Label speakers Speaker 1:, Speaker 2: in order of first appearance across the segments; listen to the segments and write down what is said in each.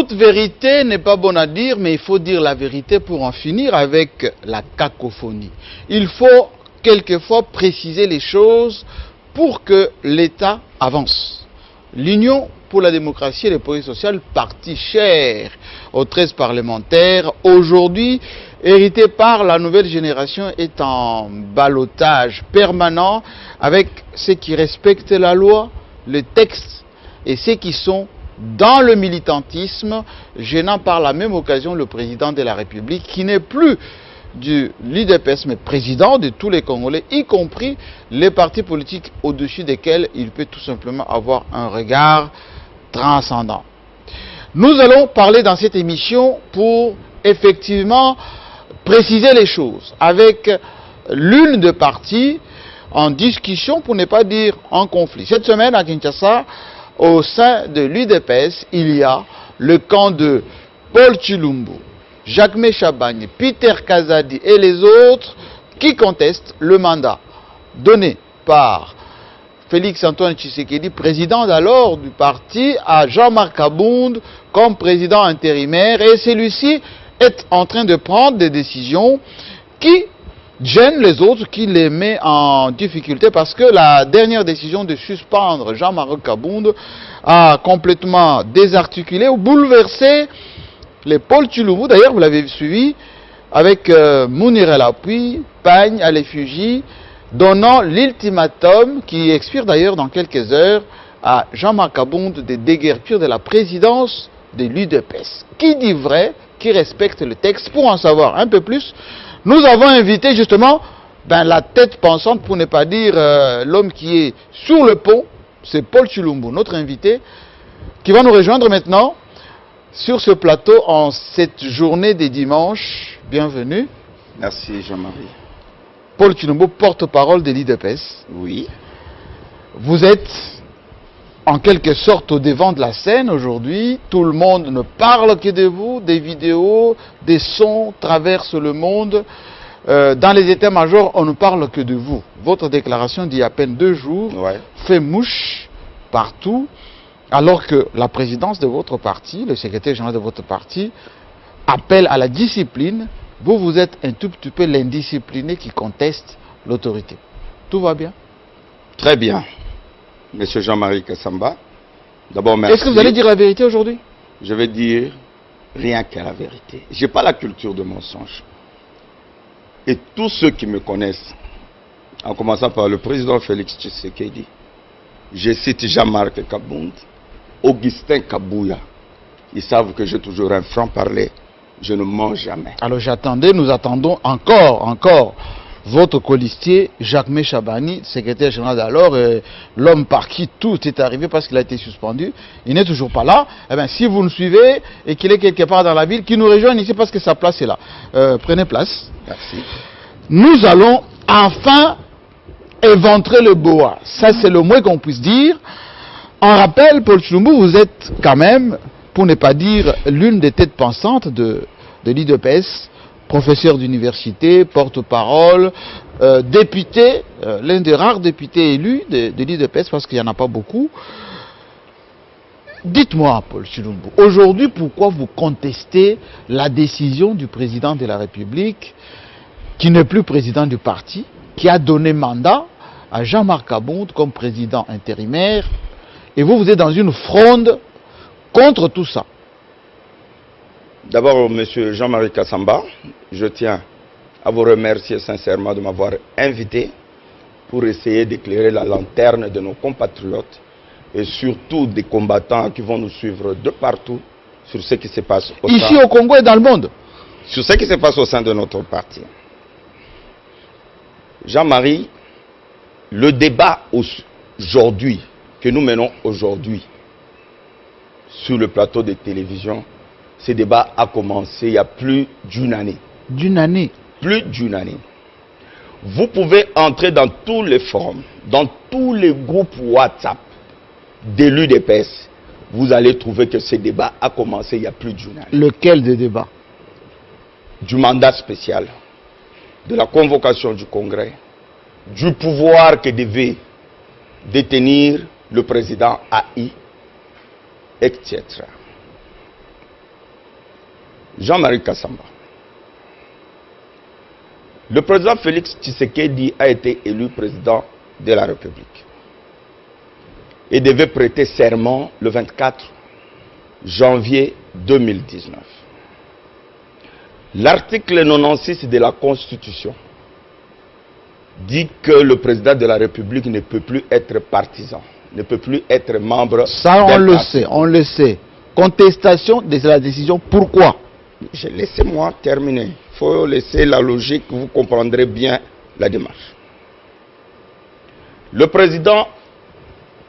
Speaker 1: Toute vérité n'est pas bonne à dire, mais il faut dire la vérité pour en finir avec la cacophonie. Il faut quelquefois préciser les choses pour que l'État avance. L'Union pour la démocratie et les progrès sociaux, parti cher aux 13 parlementaires, aujourd'hui hérité par la nouvelle génération, est en ballottage permanent avec ceux qui respectent la loi, le texte et ceux qui sont dans le militantisme, gênant par la même occasion le président de la République, qui n'est plus du l'UDPS, mais président de tous les Congolais, y compris les partis politiques au-dessus desquels il peut tout simplement avoir un regard transcendant. Nous allons parler dans cette émission pour effectivement préciser les choses avec l'une des parties en discussion, pour ne pas dire en conflit. Cette semaine à Kinshasa, au sein de l'UDPS, il y a le camp de Paul Tshilombo, Jacques Chabagne, Peter Kazadi et les autres qui contestent le mandat donné par Félix Antoine Tshisekedi, président d'alors du parti, à Jean-Marc Kabound comme président intérimaire, et celui-ci est en train de prendre des décisions qui gênent les autres, qui les met en difficulté, parce que la dernière décision de suspendre Jean-Marc Kabound a complètement désarticulé ou bouleversé les Paul Tshilombo. D'ailleurs, vous l'avez suivi avec Mounir El Aoui, Pagne à l'effigie, donnant l'ultimatum qui expire d'ailleurs dans quelques heures à Jean-Marc Kabound de déguerpir de la présidence de l'UDPS. Qui dit vrai, qui respecte le texte? Pour en savoir un peu plus, nous avons invité justement la tête pensante, pour ne pas dire l'homme qui est sur le pont, c'est Paul Tshilombo, notre invité, qui va nous rejoindre maintenant sur ce plateau en cette journée des dimanches. Bienvenue.
Speaker 2: Merci Jean-Marie.
Speaker 1: Paul Tshilombo, porte-parole de l'UDPS.
Speaker 2: Oui.
Speaker 1: Vous êtes en quelque sorte au devant de la scène aujourd'hui. Tout le monde ne parle que de vous. Des vidéos, des sons traversent le monde. Dans les états-majors, on ne parle que de vous. Votre déclaration d'il y a à peine 2 jours fait mouche partout, alors que la présidence de votre parti, le secrétaire général de votre parti, appelle à la discipline. Vous, vous êtes un tout petit peu l'indiscipliné qui conteste l'autorité. Tout va bien?
Speaker 2: Très bien. Monsieur Jean-Marie Kassamba, d'abord merci.
Speaker 1: Est-ce que vous allez dire la vérité aujourd'hui?
Speaker 2: Je vais dire rien qu'à la vérité. Je n'ai pas la culture de mensonge. Et tous ceux qui me connaissent, en commençant par le président Félix Tshisekedi, je cite Jean-Marc Kabound, Augustin Kabouya, ils savent que j'ai toujours un franc-parler. Je ne mens jamais.
Speaker 1: Alors j'attendais, nous attendons encore votre colistier, Jacques Chabani, secrétaire général d'alors, l'homme par qui tout est arrivé parce qu'il a été suspendu. Il n'est toujours pas là. Eh bien, si vous nous suivez et qu'il est quelque part dans la ville, qu'il nous rejoigne ici parce que sa place est là. Prenez place.
Speaker 2: Merci.
Speaker 1: Nous allons enfin éventrer le boa. Ça, c'est le moins qu'on puisse dire. En rappel, Paul Tshilombo, vous êtes quand même, pour ne pas dire l'une des têtes pensantes de l'UDPS, professeur d'université, porte-parole, député, l'un des rares députés élus de l'UDPS, parce qu'il n'y en a pas beaucoup. Dites-moi, Paul Tshilombo, aujourd'hui, pourquoi vous contestez la décision du président de la République, qui n'est plus président du parti, qui a donné mandat à Jean-Marc Kabound comme président intérimaire, et vous êtes dans une fronde contre tout ça?
Speaker 2: D'abord, monsieur Jean-Marie Kassamba, je tiens à vous remercier sincèrement de m'avoir invité pour essayer d'éclairer la lanterne de nos compatriotes et surtout des combattants qui vont nous suivre de partout sur ce qui se passe
Speaker 1: ici au Congo et dans le monde.
Speaker 2: Sur ce qui se passe au sein de notre parti. Jean-Marie, le débat aujourd'hui, que nous menons aujourd'hui sur le plateau de télévision, ce débat a commencé il y a plus d'une année.
Speaker 1: D'une année?
Speaker 2: Plus d'une année. Vous pouvez entrer dans tous les forums, dans tous les groupes WhatsApp de l'UDPS. Vous allez trouver que ce débat a commencé il y a plus d'une année.
Speaker 1: Lequel des débats?
Speaker 2: Du mandat spécial, de la convocation du Congrès, du pouvoir que devait détenir le président AI, etc. Jean-Marie Kassamba. Le président Félix Tshisekedi a été élu président de la République et devait prêter serment le 24 janvier 2019. L'article 96 de la Constitution dit que le président de la République ne peut plus être partisan, ne peut plus être membre.
Speaker 1: Ça, on le sait. Contestation de la décision, pourquoi?
Speaker 2: Laissez-moi terminer. Il faut laisser la logique, vous comprendrez bien la démarche. Le président,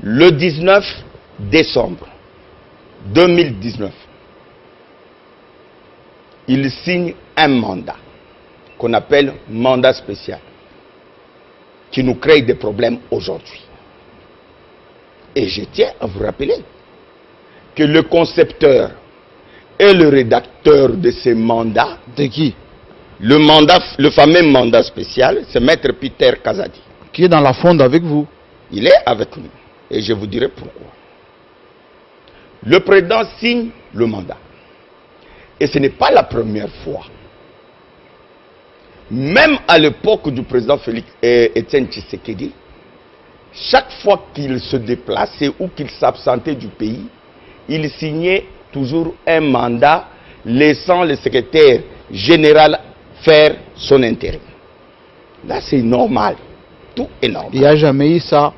Speaker 2: le 19 décembre 2019, il signe un mandat qu'on appelle mandat spécial, qui nous crée des problèmes aujourd'hui. Et je tiens à vous rappeler que le concepteur et le rédacteur de ces mandats,
Speaker 1: de qui?
Speaker 2: Le fameux mandat spécial, c'est Maître Peter Kazadi.
Speaker 1: Qui est dans la fonde avec vous?
Speaker 2: Il est avec nous. Et je vous dirai pourquoi. Le président signe le mandat. Et ce n'est pas la première fois. Même à l'époque du président Félix Etienne Tshisekedi, chaque fois qu'il se déplaçait ou qu'il s'absentait du pays, il signait toujours un mandat laissant le secrétaire général faire son intérim. Là, c'est normal. Tout est normal.
Speaker 1: Il n'y a jamais eu ça.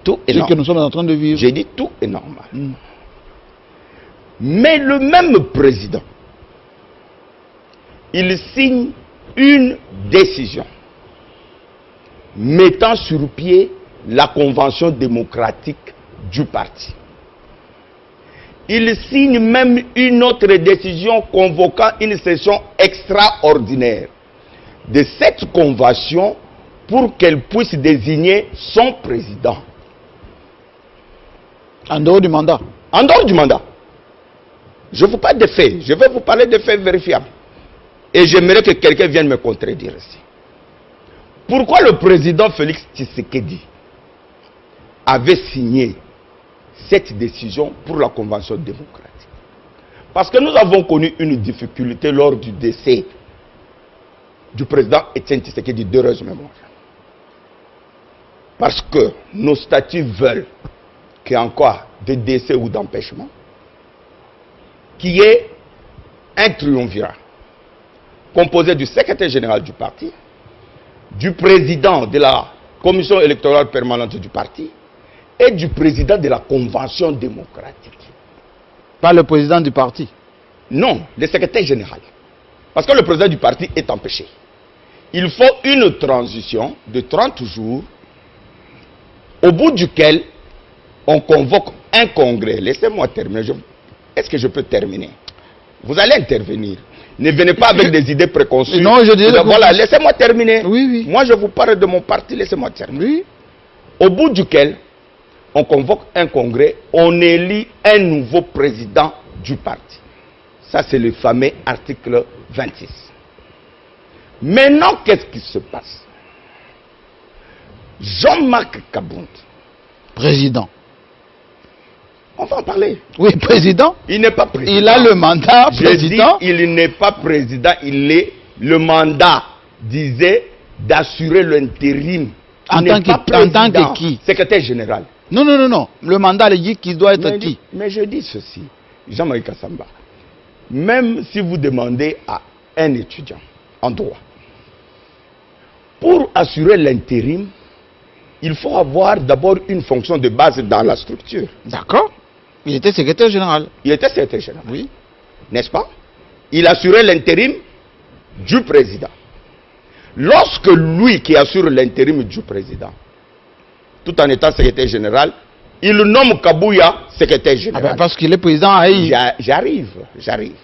Speaker 2: Tout est
Speaker 1: Ce
Speaker 2: normal.
Speaker 1: que nous sommes en train de vivre.
Speaker 2: J'ai dit tout est normal. Mais le même président, il signe une décision mettant sur pied la convention démocratique du parti. Il signe même une autre décision convoquant une session extraordinaire de cette convention pour qu'elle puisse désigner son président.
Speaker 1: En dehors du mandat.
Speaker 2: En dehors du mandat. Je vous parle des faits. Je vais vous parler des faits vérifiables. Et j'aimerais que quelqu'un vienne me contredire ici. Pourquoi le président Félix Tshisekedi avait signé cette décision pour la convention démocratique? Parce que nous avons connu une difficulté lors du décès du président Etienne Tshisekedi, d'heureuse mémoire. Parce que nos statuts veulent qu'il y ait encore de décès ou d'empêchement, qu'il y ait un triumvirat composé du secrétaire général du parti, du président de la commission électorale permanente du parti et du président de la convention démocratique.
Speaker 1: Pas le président du parti.
Speaker 2: Non, le secrétaire général. Parce que le président du parti est empêché. Il faut une transition de 30 jours au bout duquel on convoque un congrès. Laissez-moi terminer. Est-ce que je peux terminer? Vous allez intervenir. Ne venez pas avec des idées préconçues.
Speaker 1: Non, je dirais
Speaker 2: voilà, laissez-moi terminer.
Speaker 1: Oui, oui.
Speaker 2: Moi, je vous parle de mon parti, laissez-moi terminer.
Speaker 1: Oui.
Speaker 2: Au bout duquel on convoque un congrès, on élit un nouveau président du parti. Ça, c'est le fameux article 26. Maintenant, qu'est-ce qui se passe? Jean-Marc Kabound,
Speaker 1: Président.
Speaker 2: on va en parler.
Speaker 1: Oui, président.
Speaker 2: Il n'est pas président.
Speaker 1: Il a le mandat,
Speaker 2: Je
Speaker 1: président.
Speaker 2: dis, il n'est pas président, il est le mandat disait d'assurer l'intérim.
Speaker 1: En tant que qui?
Speaker 2: Secrétaire général.
Speaker 1: Non, non, non, non. Le mandat, il dit qu'il doit être qui?
Speaker 2: Mais je dis ceci, Jean-Marie Kassamba, même si vous demandez à un étudiant en droit, pour assurer l'intérim, il faut avoir d'abord une fonction de base dans la structure.
Speaker 1: D'accord. Il était secrétaire général.
Speaker 2: Il était secrétaire général.
Speaker 1: Oui.
Speaker 2: N'est-ce pas? Il assurait l'intérim du président. Lorsque lui qui assure l'intérim du président, tout en étant secrétaire général, il nomme Kabouya secrétaire général.
Speaker 1: Ah ben parce qu'il est président à Haïti.
Speaker 2: J'arrive.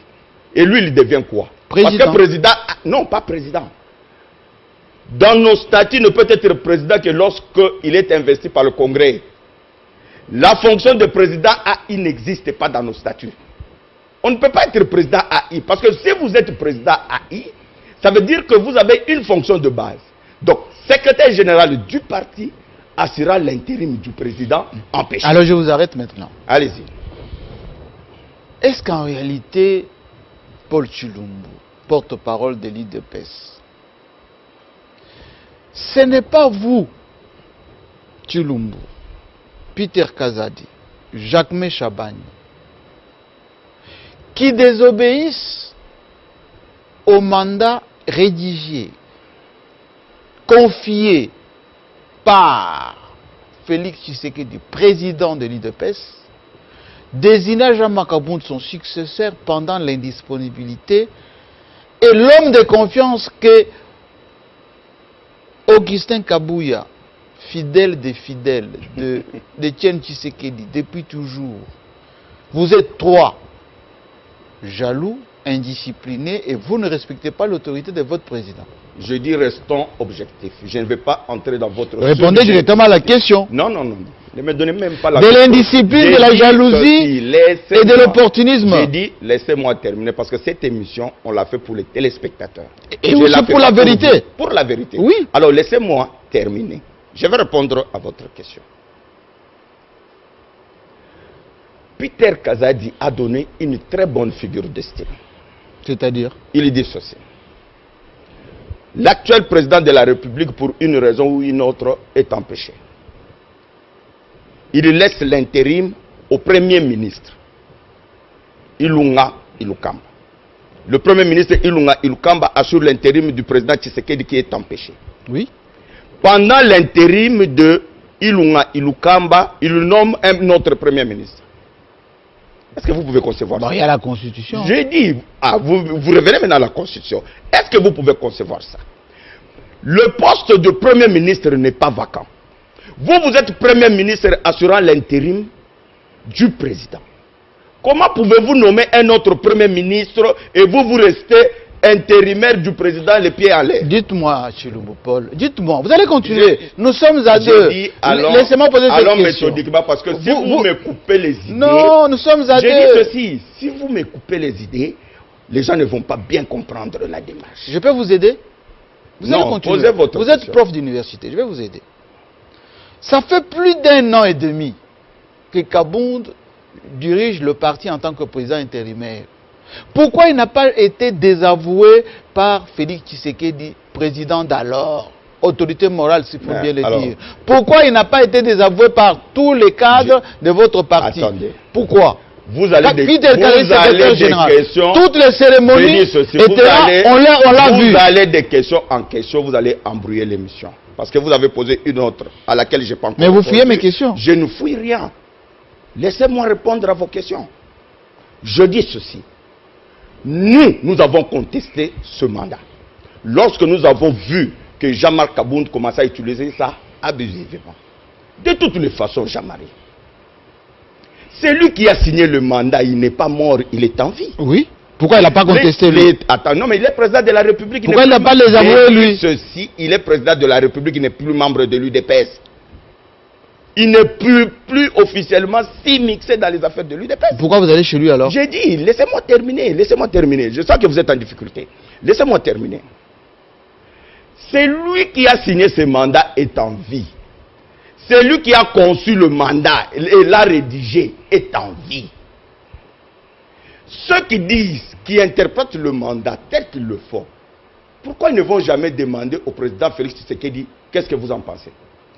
Speaker 2: Et lui, il devient quoi?
Speaker 1: Président.
Speaker 2: Parce que président... Non, pas président. Dans nos statuts, ne peut être président que lorsqu'il est investi par le Congrès. La fonction de président AI n'existe pas dans nos statuts. On ne peut pas être président AI. Parce que si vous êtes président AI, ça veut dire que vous avez une fonction de base. Donc, secrétaire général du parti assurera l'intérim du président empêché.
Speaker 1: Alors je vous arrête maintenant.
Speaker 2: Allez-y.
Speaker 1: Est-ce qu'en réalité, Paul Tshilumbu, porte-parole de l'IDPS. Ce n'est pas vous, Tshilumbu, Peter Kazadi, Jacques Chabagne, qui désobéissent au mandat rédigé, confié par Félix Tshisekedi, président de l'IDPS, désigna Jean-Marc Abound son successeur pendant l'indisponibilité et l'homme de confiance que Augustin Kabouya, fidèle des fidèles d'Étienne Tshisekedi depuis toujours. Vous êtes trois, jaloux, indisciplinés et vous ne respectez pas l'autorité de votre président.
Speaker 2: Je dis restons objectifs. Je ne vais pas entrer dans votre...
Speaker 1: Répondez directement à la question.
Speaker 2: Non, non, non. Ne me donnez même pas la
Speaker 1: de l'indiscipline, de la jalousie et de l'opportunisme.
Speaker 2: J'ai dit, laissez-moi terminer parce que cette émission, on l'a fait pour les téléspectateurs.
Speaker 1: Et aussi pour la vérité.
Speaker 2: Pour la vérité.
Speaker 1: Oui.
Speaker 2: Alors laissez-moi terminer. Je vais répondre à votre question. Peter Kazadi a donné une très bonne figure de style.
Speaker 1: C'est-à-dire?
Speaker 2: Il dit ceci. L'actuel président de la République, pour une raison ou une autre, est empêché. Il laisse l'intérim au Premier ministre, Ilunga Ilukamba. Le Premier ministre Ilunga Ilukamba assure l'intérim du président Tshisekedi qui est empêché.
Speaker 1: Oui.
Speaker 2: Pendant l'intérim de Ilunga Ilukamba, il nomme un autre Premier ministre. Est-ce que vous pouvez concevoir ça?
Speaker 1: Il y a la Constitution.
Speaker 2: J'ai dit, vous revenez maintenant à la Constitution. Est-ce que vous pouvez concevoir ça? Le poste de Premier ministre n'est pas vacant. Vous êtes Premier ministre assurant l'intérim du président. Comment pouvez-vous nommer un autre Premier ministre et vous restez intérimaire du président les pieds à l'air?
Speaker 1: Dites-moi, Tshilumbu Paul, dites-moi, vous allez continuer. Nous sommes à deux.
Speaker 2: Laissez-moi poser cette question. Méthodiquement, parce que si vous me coupez les idées...
Speaker 1: Non, nous sommes à deux.
Speaker 2: J'ai dit ceci, si vous me coupez les idées, les gens ne vont pas bien comprendre la démarche.
Speaker 1: Je peux vous aider? Vous allez continuer.
Speaker 2: Posez votre
Speaker 1: vous êtes prof d'université, je vais vous aider. Ça fait plus d'1 an et demi que Kabound dirige le parti en tant que président intérimaire. Pourquoi il n'a pas été désavoué par Félix Tshisekedi, président d'alors, autorité morale s'il faut bien le dire? Pourquoi il n'a pas été désavoué par tous les cadres de votre parti?
Speaker 2: Attendez.
Speaker 1: Pourquoi?
Speaker 2: Vous allez des questions.
Speaker 1: Toutes les cérémonies étaient là, on l'a vu.
Speaker 2: Vous allez des questions en question, vous allez embrouiller l'émission. Parce que vous avez posé une autre à laquelle je n'ai pas encore
Speaker 1: répondu. Mais vous fouillez mes questions.
Speaker 2: Je ne fouille rien. Laissez-moi répondre à vos questions. Je dis ceci. Nous avons contesté ce mandat. Lorsque nous avons vu que Jean-Marc Abound commençait à utiliser ça abusivement. De toutes les façons, Jean-Marie, c'est lui qui a signé le mandat, il n'est pas mort, il est en vie.
Speaker 1: Oui. Pourquoi il n'a pas contesté lui?
Speaker 2: Attends, non, mais il est président de la République.
Speaker 1: Pourquoi il n'a pas les avoués lui?
Speaker 2: Ceci, il est président de la République, il n'est plus membre de l'UDPS. Il n'est plus officiellement si mixé dans les affaires de l'UDPS.
Speaker 1: Pourquoi vous allez chez lui alors?
Speaker 2: J'ai dit, laissez-moi terminer, laissez-moi terminer. Je sens que vous êtes en difficulté. Laissez-moi terminer. C'est lui qui a signé ce mandat est en vie. C'est lui qui a conçu le mandat et l'a rédigé est en vie. Ceux qui disent, qui interprètent le mandat tel qu'ils le font, pourquoi ils ne vont jamais demander au président Félix Tshisekedi qu'est-ce que vous en pensez?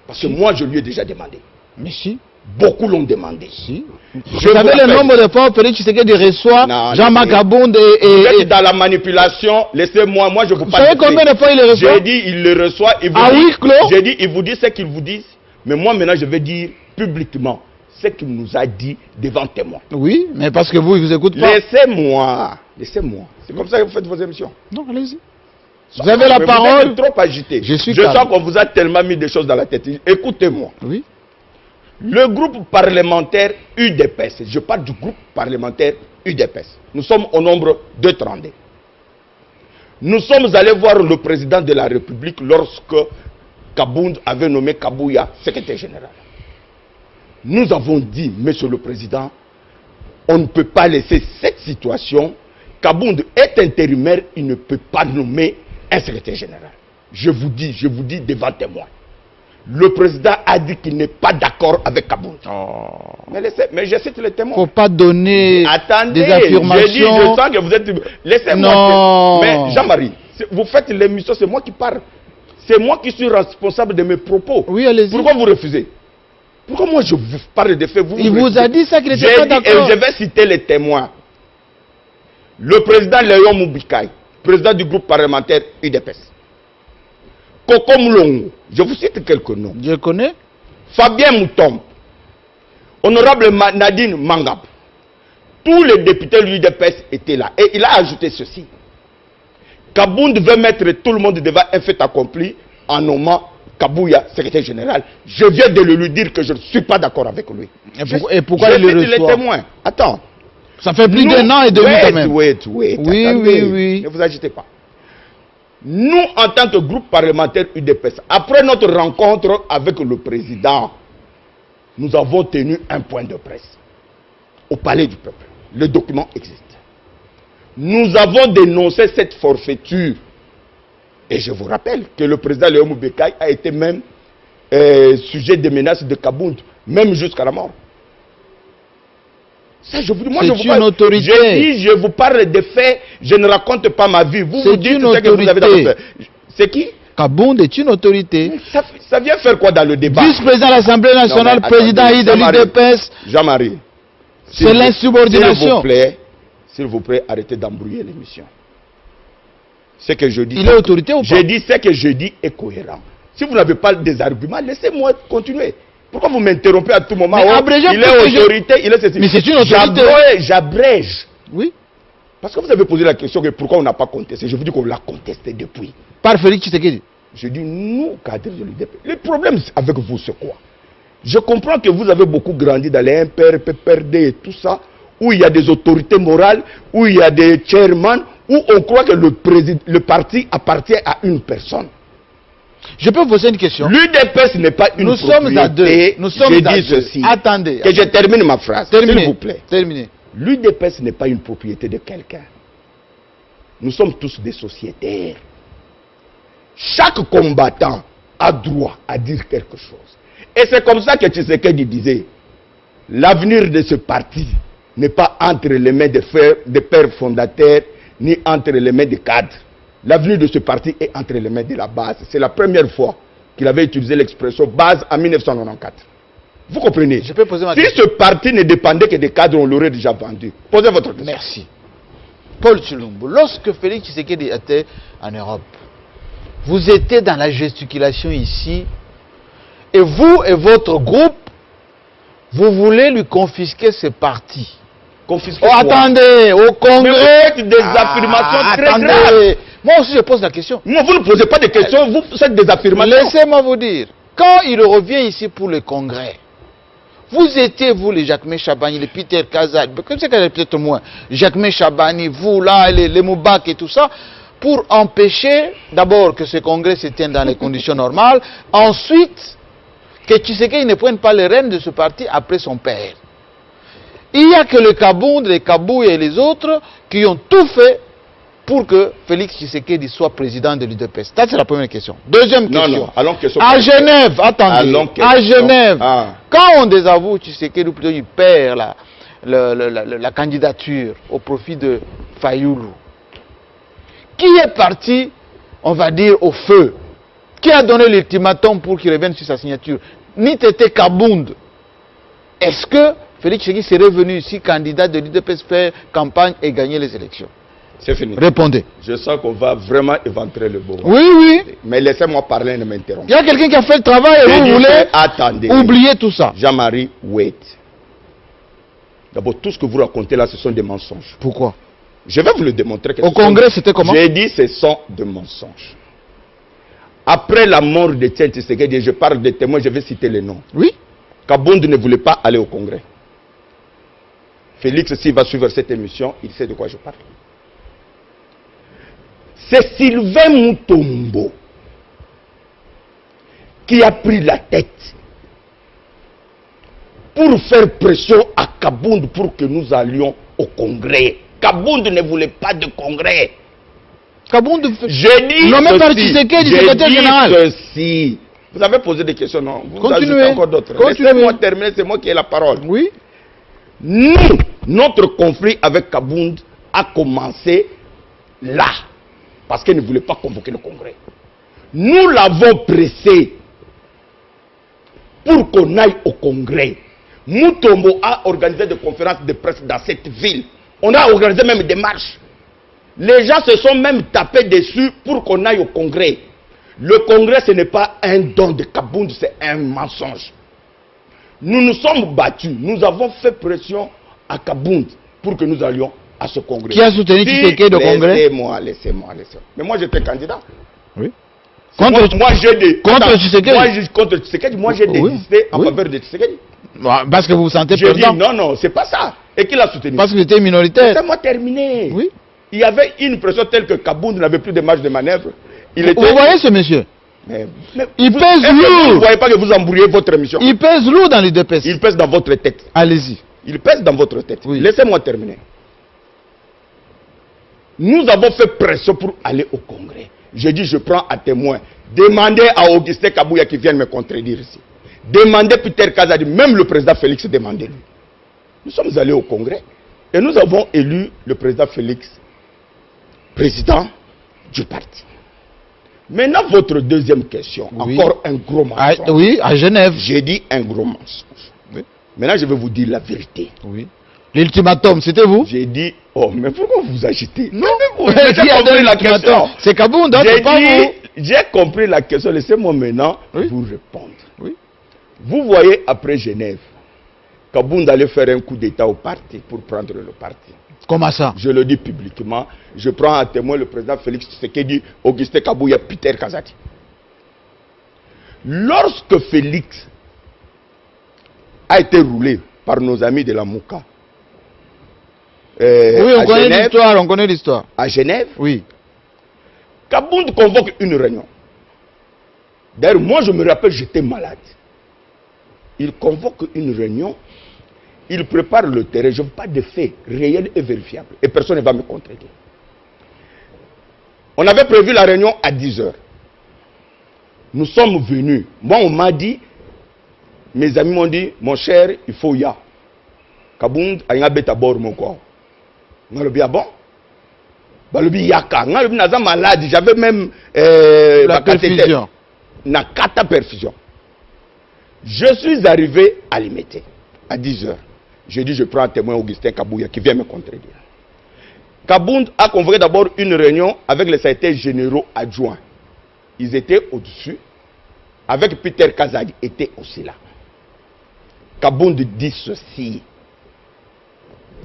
Speaker 2: Parce que moi, je lui ai déjà demandé.
Speaker 1: Mais si.
Speaker 2: Beaucoup l'ont demandé.
Speaker 1: Si. Vous savez le nombre de fois Félix Tshisekedi reçoit Jean-Marc Abound
Speaker 2: vous êtes dans la manipulation, laissez-moi, moi je vous parle.
Speaker 1: Vous savez combien de fois il le reçoit?
Speaker 2: J'ai dit, il le reçoit, il vous dit, j'ai dit, il vous dit ce qu'il vous dit, mais moi maintenant je vais dire publiquement ce qu'il nous a dit devant témoin. Oui,
Speaker 1: mais parce que vous, il vous écoute pas.
Speaker 2: Laissez-moi, laissez-moi. C'est comme ça que vous faites vos émissions.
Speaker 1: Non, allez-y. Vous avez la parole.
Speaker 2: Vous êtes trop agité.
Speaker 1: Je
Speaker 2: sens qu'on vous a tellement mis des choses dans la tête. Écoutez-moi.
Speaker 1: Oui.
Speaker 2: Le groupe parlementaire UDPS, je parle du groupe parlementaire UDPS. Nous sommes au nombre de 32. Nous sommes allés voir le président de la République lorsque Kabound avait nommé Kabouya secrétaire général. Nous avons dit, monsieur le président, on ne peut pas laisser cette situation. Kabound est intérimaire, il ne peut pas nommer un secrétaire général. Je vous dis devant témoin. Le président a dit qu'il n'est pas d'accord avec Kabound. Mais je cite les témoins.
Speaker 1: Il ne faut pas donner
Speaker 2: Attendez,
Speaker 1: des affirmations.
Speaker 2: Je dis, je sens que vous êtes... Laissez-moi...
Speaker 1: Non.
Speaker 2: Mais Jean-Marie, vous faites l'émission, c'est moi qui parle. C'est moi qui suis responsable de mes propos.
Speaker 1: Oui, allez-y.
Speaker 2: Pourquoi vous refusez? Pourquoi moi je vous parle de faits?
Speaker 1: Il vous a dit ça qu'il n'était pas d'accord.
Speaker 2: Et je vais citer les témoins. Le président Léon Moubikai, président du groupe parlementaire UDPS. Koko Moulongo, je vous cite quelques noms.
Speaker 1: Je connais.
Speaker 2: Fabien Mouton, honorable Nadine Mangab. Tous les députés de l'UDPS étaient là. Et il a ajouté ceci. Kabound veut mettre tout le monde devant un fait accompli en nommant Kabouya, secrétaire général. Je viens de lui dire que je ne suis pas d'accord avec lui.
Speaker 1: Et pourquoi il le reçoit?
Speaker 2: Les témoins. Attends.
Speaker 1: Ça fait plus d'un an et demi quand même.
Speaker 2: Oui.
Speaker 1: Oui.
Speaker 2: Ne vous agitez pas. Nous, en tant que groupe parlementaire UDPS, après notre rencontre avec le président, nous avons tenu un point de presse au Palais du Peuple. Le document existe. Nous avons dénoncé cette forfaiture. Et je vous rappelle que le président Léon Moubikai a été même sujet de menaces de Kabound, même jusqu'à la mort. Ça, je vous dis, moi, je vous parle,
Speaker 1: autorité.
Speaker 2: Je vous parle des faits, je ne raconte pas ma vie. Vous dites ce que vous avez dans votre... C'est qui?
Speaker 1: Kabound est une autorité.
Speaker 2: Ça vient faire quoi dans le débat?
Speaker 1: Vice-président de l'Assemblée nationale, président de l'UDPS.
Speaker 2: Jean-Marie.
Speaker 1: C'est l'insubordination.
Speaker 2: S'il vous plaît, arrêtez d'embrouiller l'émission. Ce que je dis.
Speaker 1: Il est autorité ou pas?
Speaker 2: Je dis ce que je dis est cohérent. Si vous n'avez pas des arguments, laissez-moi continuer. Pourquoi vous m'interrompez à tout moment? Il est autorité, il est ceci.
Speaker 1: Mais c'est une autorité.
Speaker 2: J'abrège.
Speaker 1: Oui.
Speaker 2: Parce que vous avez posé la question que pourquoi on n'a pas contesté. Je vous dis qu'on l'a contesté depuis.
Speaker 1: Par Félix Tshisekedi.
Speaker 2: Je dis, nous, cadres de l'UDP, le problème avec vous, c'est quoi? Je comprends que vous avez beaucoup grandi dans les MPR, PPRD et tout ça, où il y a des autorités morales, où il y a des chairman, où on croit que le parti appartient à une personne.
Speaker 1: Je peux vous poser une question?
Speaker 2: L'UDPS n'est pas une propriété.
Speaker 1: Nous sommes à deux. Nous sommes à deux.
Speaker 2: Ceci.
Speaker 1: Attendez.
Speaker 2: Que je termine ma phrase, s'il vous plaît.
Speaker 1: Terminez.
Speaker 2: L'UDPS n'est pas une propriété de quelqu'un. Nous sommes tous des sociétaires. Chaque combattant a droit à dire quelque chose. Et c'est comme ça que Tshisekedi disait, l'avenir de ce parti n'est pas entre les mains des pères fondateurs, ni entre les mains des cadres. L'avenir de ce parti est entre les mains de la base. C'est la première fois qu'il avait utilisé l'expression base en 1994. Vous comprenez?
Speaker 1: Je peux poser ma
Speaker 2: question. Si ce parti ne dépendait que des cadres, on l'aurait déjà vendu. Posez votre question.
Speaker 1: Merci. Paul Tshilombo, lorsque Félix Tshisekedi était en Europe, vous étiez dans la gesticulation ici, et vous et votre groupe, vous voulez lui confisquer ce parti.
Speaker 2: Confisquer
Speaker 1: attendez, au Congrès...
Speaker 2: Mais vous faites des affirmations très graves.
Speaker 1: Moi aussi je pose la question.
Speaker 2: Non, vous ne posez pas de questions, vous faites des affirmations.
Speaker 1: Laissez-moi vous dire, quand il revient ici pour le Congrès, vous étiez, vous, les Jacquemin Chabani, les Peter Kazad, comme c'est peut-être moins, Jacquemin Chabani, vous là, les Moubak et tout ça, pour empêcher d'abord que ce congrès se tienne dans les conditions normales, ensuite que Tshisekedi ne prenne pas les rênes de ce parti après son père. Il n'y a que le Kabound, les Kabouya et les autres qui ont tout fait pour que Félix Tshisekedi soit président de l'UDPS. Ça, c'est la première question. Deuxième question.
Speaker 2: Non, allons question.
Speaker 1: À Genève, attendez. À Genève, quand on désavoue Tshisekedi, ou plutôt il perd la candidature au profit de Fayoulou, qui est parti, on va dire, au feu? Qui a donné l'ultimatum pour qu'il revienne sur sa signature? Ni Tété Kabound. Est-ce que Félix Tshisekedi serait venu ici, candidat de l'UDPS, faire campagne et gagner les élections?
Speaker 2: C'est fini.
Speaker 1: Répondez.
Speaker 2: Je sens qu'on va vraiment éventrer le beau.
Speaker 1: Oui.
Speaker 2: Mais laissez-moi parler, ne m'interrompez.
Speaker 1: Il y a quelqu'un qui a fait le travail et vous voulez oublier tout ça.
Speaker 2: Jean-Marie, wait. D'abord, tout ce que vous racontez là, ce sont des mensonges.
Speaker 1: Pourquoi?
Speaker 2: Je vais vous le démontrer.
Speaker 1: Au Congrès, c'était comment?
Speaker 2: J'ai dit ce sont des mensonges. Après la mort de Tiens Tshisekedi, je parle des témoins, je vais citer les noms.
Speaker 1: Oui.
Speaker 2: Kabound ne voulait pas aller au Congrès. Félix, s'il va suivre cette émission, il sait de quoi je parle. C'est Sylvain Moutombo qui a pris la tête pour faire pression à Kabound pour que nous allions au Congrès. Kabound ne voulait pas de Congrès.
Speaker 1: Kabound
Speaker 2: J'ai dit
Speaker 1: nommé par Tshisekedi, secrétaire général.
Speaker 2: Ceci. Vous avez posé des questions, non? Vous
Speaker 1: Continuez.
Speaker 2: ajoutez encore d'autres. Laissez-moi terminer, c'est moi qui ai la parole.
Speaker 1: Oui.
Speaker 2: Nous, notre conflit avec Kabound a commencé là, parce qu'il ne voulait pas convoquer le Congrès. Nous l'avons pressé pour qu'on aille au Congrès. Mutombo a organisé des conférences de presse dans cette ville. On a organisé même des marches. Les gens se sont même tapés dessus pour qu'on aille au Congrès. Le Congrès, ce n'est pas un don de Kabound, c'est un mensonge. Nous nous sommes battus. Nous avons fait pression à Kabound pour que nous allions à ce Congrès.
Speaker 1: Qui a soutenu Tshisekedi au Congrès?
Speaker 2: Laissez-moi. Mais moi, j'étais candidat.
Speaker 1: Oui.
Speaker 2: Moi, j'ai des...
Speaker 1: Contre Tshisekedi?
Speaker 2: Contre Tshisekedi, moi, j'ai désisté en faveur de Tshisekedi.
Speaker 1: Parce que vous vous sentez
Speaker 2: J'ai dit
Speaker 1: perdant.
Speaker 2: non, c'est pas ça. Et qui l'a soutenu?
Speaker 1: Parce que j'étais minoritaire.
Speaker 2: Laissez-moi terminer.
Speaker 1: Oui.
Speaker 2: Il y avait une pression telle que Kabound n'avait plus de marge de manœuvre.
Speaker 1: Vous voyez ce monsieur? Il pèse lourd.
Speaker 2: Vous ne voyez pas que vous embrouillez votre émission?
Speaker 1: Il pèse lourd dans l'UDPS.
Speaker 2: Il pèse dans votre tête.
Speaker 1: Allez-y.
Speaker 2: Il pèse dans votre tête.
Speaker 1: Oui.
Speaker 2: Laissez-moi terminer. Nous avons fait pression pour aller au Congrès. Je dis, je prends à témoin. Demandez à Augustin Kabouya qui vienne me contredire ici. Demandez Peter Kazadi, même le président Félix, demandez-lui. Nous sommes allés au Congrès et nous avons élu le président Félix président du parti. Maintenant, votre deuxième question,
Speaker 1: oui.
Speaker 2: Encore un gros mensonge.
Speaker 1: Oui, à Genève.
Speaker 2: J'ai dit un gros mensonge.
Speaker 1: Oui.
Speaker 2: Maintenant, je vais vous dire la vérité.
Speaker 1: Oui. L'ultimatum, c'était vous?
Speaker 2: J'ai dit, oh, mais pourquoi vous agitez?
Speaker 1: Non,
Speaker 2: j'ai compris la question.
Speaker 1: C'est Kabound, hein, c'est pas vous.
Speaker 2: J'ai compris la question, laissez-moi maintenant vous répondre.
Speaker 1: Oui.
Speaker 2: Vous voyez, après Genève, Kabound allait faire un coup d'État au parti pour prendre le parti.
Speaker 1: Comment ça?
Speaker 2: Je le dis publiquement. Je prends à témoin le président Félix Tshisekedi, Augustin Kabouya, Peter Kazadi. Lorsque Félix a été roulé par nos amis de la Mouka,
Speaker 1: oui, on connaît l'histoire, on connaît l'histoire.
Speaker 2: À Genève,
Speaker 1: oui.
Speaker 2: Kabound convoque une réunion. D'ailleurs, moi je me rappelle, j'étais malade. Il convoque une réunion. Il prépare le terrain, je n'ai pas de faits réels et vérifiables. Et personne ne va me contredire. On avait prévu la réunion à 10 h. Nous sommes venus. Moi, on m'a dit, mes amis m'ont dit, mon cher, il faut y aller. Kabound, il y a un bord mon corps. On a bien bon. Balobi yaka. On a malade. J'avais même
Speaker 1: la perfusion.
Speaker 2: Na kata perfusion. Je suis arrivé à Limité à 10 h. J'ai dit, je prends un témoin Augustin Kabouya qui vient me contredire. Kabound a convoqué d'abord une réunion avec les secrétaires généraux adjoints. Ils étaient au-dessus. Avec Peter Kazadi, était aussi là. Kabound dit ceci.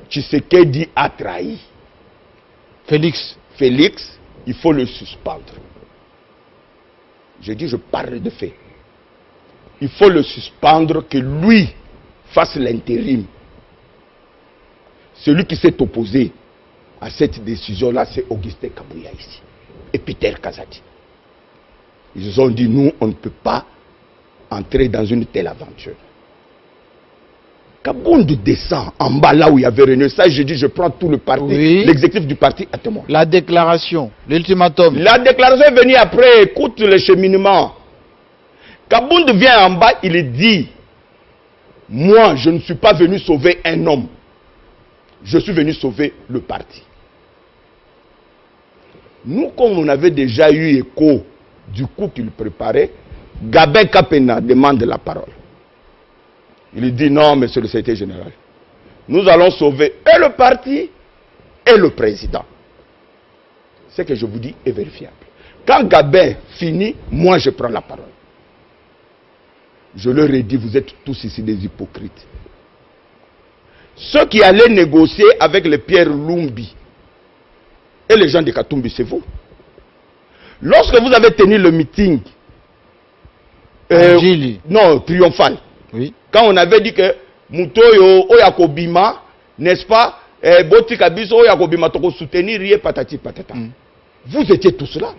Speaker 2: Tshisekedi a trahi.
Speaker 1: Félix,
Speaker 2: il faut le suspendre. Je dis, je parle de fait. Il faut le suspendre, que lui fasse l'intérim. Celui qui s'est opposé à cette décision-là, c'est Augustin Kabouya ici. Et Peter Kazadi. Ils ont dit, nous, on ne peut pas entrer dans une telle aventure. Kabound descend en bas là où il y avait réunion. Ça, je dis, je prends tout le parti,
Speaker 1: oui.
Speaker 2: L'exécutif du parti à témoin.
Speaker 1: La déclaration, l'ultimatum.
Speaker 2: La déclaration est venue après, écoute le cheminement. Kabound vient en bas, il dit, moi, je ne suis pas venu sauver un homme. Je suis venu sauver le parti. Nous, comme on avait déjà eu écho du coup qu'il préparait, Gabin Kapena demande la parole. Il dit non, monsieur le secrétaire général. Nous allons sauver et le parti et le président. Ce que je vous dis est vérifiable. Quand Gabin finit, moi je prends la parole. Je leur ai dit, vous êtes tous ici des hypocrites. Ceux qui allaient négocier avec les Pierre Lumbi et les gens de Katumbi, c'est vous. Lorsque vous avez tenu le meeting, non, triomphal, oui. Quand on avait dit que Mutoyo Oyakobima, n'est-ce pas, Boti Kabiso Oyakobima, toko soutenir rien patati patata. Vous étiez tous là.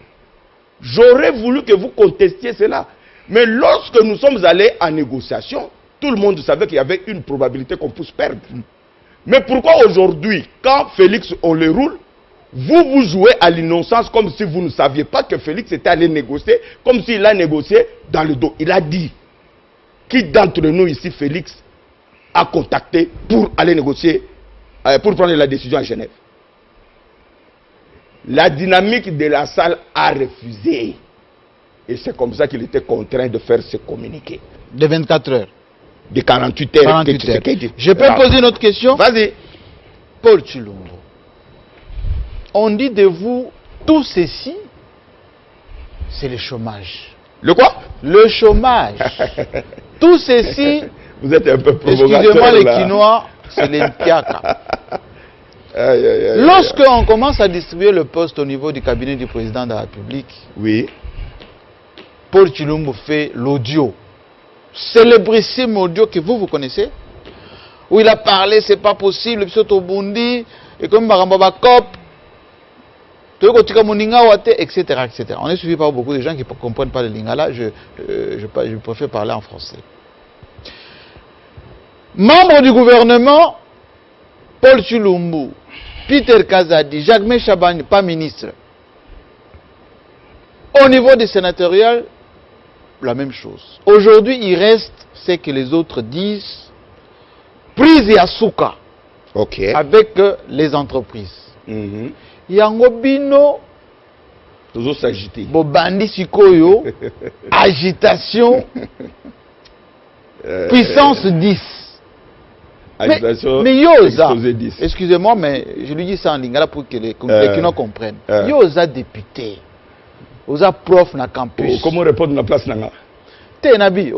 Speaker 2: J'aurais voulu que vous contestiez cela. Mais lorsque nous sommes allés en négociation, tout le monde savait qu'il y avait une probabilité qu'on puisse perdre. Mais pourquoi aujourd'hui, quand Félix on le roule, vous jouez à l'innocence comme si vous ne saviez pas que Félix était allé négocier, comme s'il a négocié dans le dos. Il a dit, qui d'entre nous ici, Félix, a contacté pour aller négocier, pour prendre la décision à Genève? La dynamique de la salle a refusé. Et c'est comme ça qu'il était contraint de faire ce communiqué.
Speaker 1: De 24 heures.
Speaker 2: De 48 heures.
Speaker 1: 48 heures. Je peux poser une autre question?
Speaker 2: Vas-y.
Speaker 1: Paul Tshilombo, on dit de vous, tout ceci, c'est le chômage.
Speaker 2: Le quoi?
Speaker 1: Le chômage. Tout ceci,
Speaker 2: vous êtes un peu provocateur.
Speaker 1: Excusez-moi les Quinois, c'est les Piaka. Lorsqu'on commence à distribuer le poste au niveau du cabinet du président de la République,
Speaker 2: oui,
Speaker 1: Paul Tshilombo fait l'audio, célébrissime audio que vous connaissez, où il a parlé, c'est pas possible, et comme Baramba Cop, etc., etc. On est suivi par beaucoup de gens qui ne comprennent pas le lingala. Je préfère parler en français. Membre du gouvernement, Paul Tshilombo, Peter Kazadi, Jacques Chabani, pas ministre. Au niveau des sénatoriales, la même chose. Aujourd'hui, il reste ce que les autres disent, prise à souka, avec les entreprises. Yango bino
Speaker 2: toujours s'agiter.
Speaker 1: Bobandi sikoyo agitation puissance 10.
Speaker 2: Agitation
Speaker 1: mais yoza, excusez-moi, mais je lui dis ça en lingala pour que les Quinois comprennent. Yoza député, oza prof na campus.
Speaker 2: Comment répondre na place nanga?
Speaker 1: Te nabi.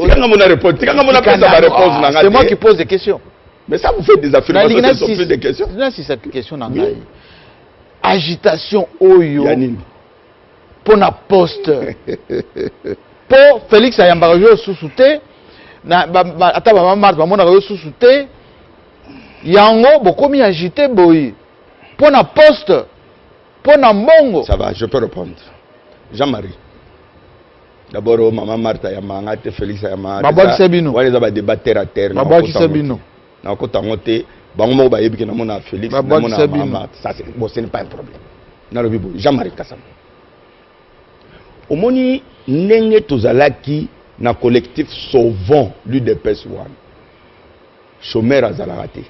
Speaker 2: C'est
Speaker 1: moi qui pose des questions.
Speaker 2: Mais ça vous fait des affirmations, ce sont plus des questions.
Speaker 1: C'est cette question nanga. Agitation oyo pour na poste pour Félix Ayambarajo sous-souté na ata ba Marthe ba mona yo sous-souté yango bokomi agité boy pour na poste pour na mbongo.
Speaker 2: Ça va, je peux répondre. Jean-Marie, d'abord maman Marthe Ayambanga te Félix Ayambanga
Speaker 1: babaki sebino
Speaker 2: wale za ba débat terre à terre
Speaker 1: babaki sebino
Speaker 2: na ko tangote bango ba yebi ke na mona Félix na mona maman, ça c'est bon, ce n'est pas un problème. Na lobi bo Jean-Marie Kassam omoni ndenge tozalaki na collectif Sauvons l'UDPS one chômeur azalaka te.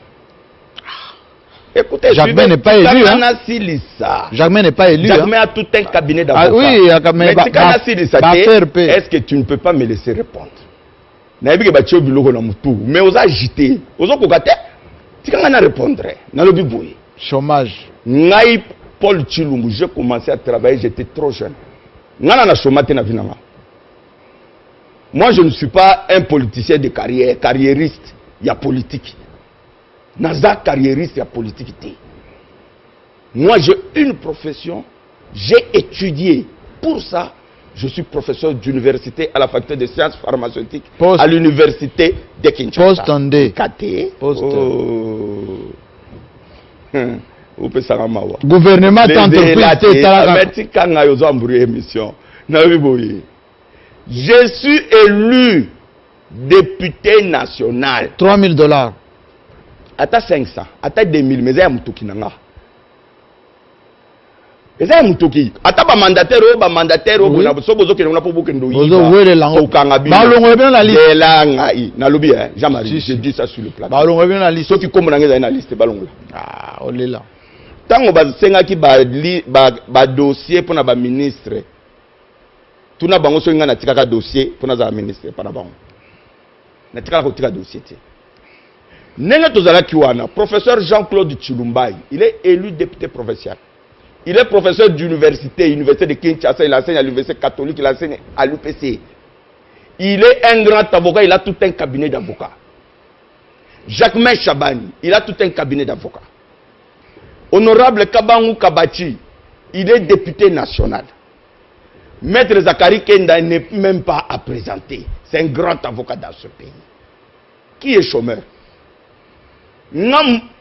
Speaker 2: Écoutez,
Speaker 1: Jacques n'est pas élu. Jacques n'est pas élu.
Speaker 2: Jacques a tout un cabinet d'avocats.
Speaker 1: Oui,
Speaker 2: mais est-ce que tu ne peux pas me laisser répondre? Mais aux agité, aux okokate, tu peux répondre. Chômage. Naï Paul Tshilombo, j'ai commencé à travailler, j'étais trop jeune. Moi, je ne suis pas un politicien de carrière, carriériste, il y a politique. Naza carriériste, il y a politique. Moi, j'ai une profession, j'ai étudié. Pour ça, je suis professeur d'université à la faculté de sciences pharmaceutiques à l'université de Kinshasa.
Speaker 1: Gouvernement
Speaker 2: je suis élu député national.
Speaker 1: $3000.
Speaker 2: Ata 500, ata 2000, mais ça mutuki nanga. Et ça mutuki. Ata ba mandataire na bozo ke na pobo kendo yi.
Speaker 1: Bozo wele lango. Balongo bien la liste.
Speaker 2: Ngai na lobi Jean-Marie, je dis ça sur le plateau.
Speaker 1: Balongo bien la liste.
Speaker 2: Ceux qui comme na ngeza na liste balongo.
Speaker 1: Ah, olela.
Speaker 2: Tango ba senga ki ba dossier pour na ba ministre. Tuna bango so ngana tikaka dossier pour na za ministre para bango. Na tikaka ko tika dossier ti. Nenga tozalaki wana, professeur Jean-Claude Tshilumbai, il est élu député provincial. Il est professeur d'université, université de Kinshasa, il enseigne à l'université catholique, il enseigne à l'UPC. Il est un grand avocat, il a tout un cabinet d'avocats. Jacques Chabani, il a tout un cabinet d'avocats. Honorable Kabangou Kabachi, il est député national. Maître Zakari Kenda n'est même pas à présenter. C'est un grand avocat dans ce pays. Qui est chômeur?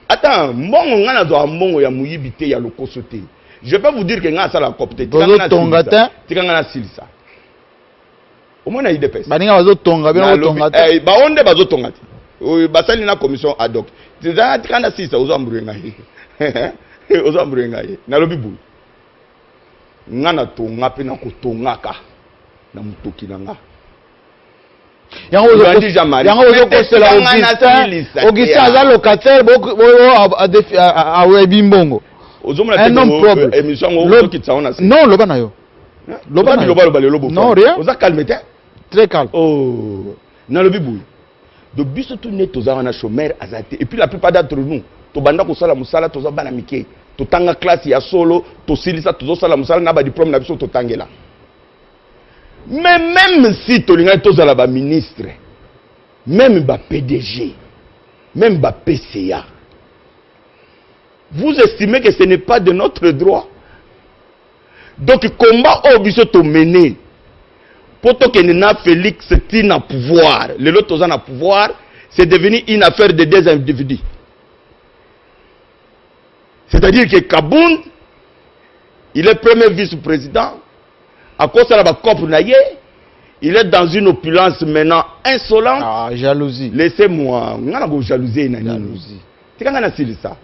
Speaker 2: Attends, je peux vous dire que nga sala copte
Speaker 1: tonga
Speaker 2: tikanga silisa au moins na IDPS
Speaker 1: baninga bazo tonga bien tonga
Speaker 2: ba onde bazo tonga basali na commission ad hoc tikanga silisa ozamburenga ozamburenga na lobi bu nga na tonga pe na kotongaka na mutoki nanga
Speaker 1: Augustin aza locataire a Webimbongo. Un homme propre. Non, loba na yo.
Speaker 2: Loba
Speaker 1: non, rien.
Speaker 2: Oza calme.
Speaker 1: Très calme.
Speaker 2: Oh, na lobi boui. De biso tout net toza wana chômeur azate. Et puis la plupart d'entre nous, to banda ko sala musala toza bana mike. To tanga classe ya solo, to silisa tozo sala musala na ba diplôme na biso to tangela. Mais même si to linga toza la ba ministre, même ba PDG, même ba PCA, vous estimez que ce n'est pas de notre droit. Donc, combat au biso to mener. Pour que Nena Félix tine à pouvoir, les autres ont à pouvoir, c'est devenu une affaire de deux individus. C'est-à-dire que Kabound, il est premier vice-président, à cause de la COP Naye, il est dans une opulence maintenant insolente.
Speaker 1: Ah, jalousie.
Speaker 2: Laissez-moi, on a jalousie.
Speaker 1: Jalousie.
Speaker 2: C'est quand on a dit ça.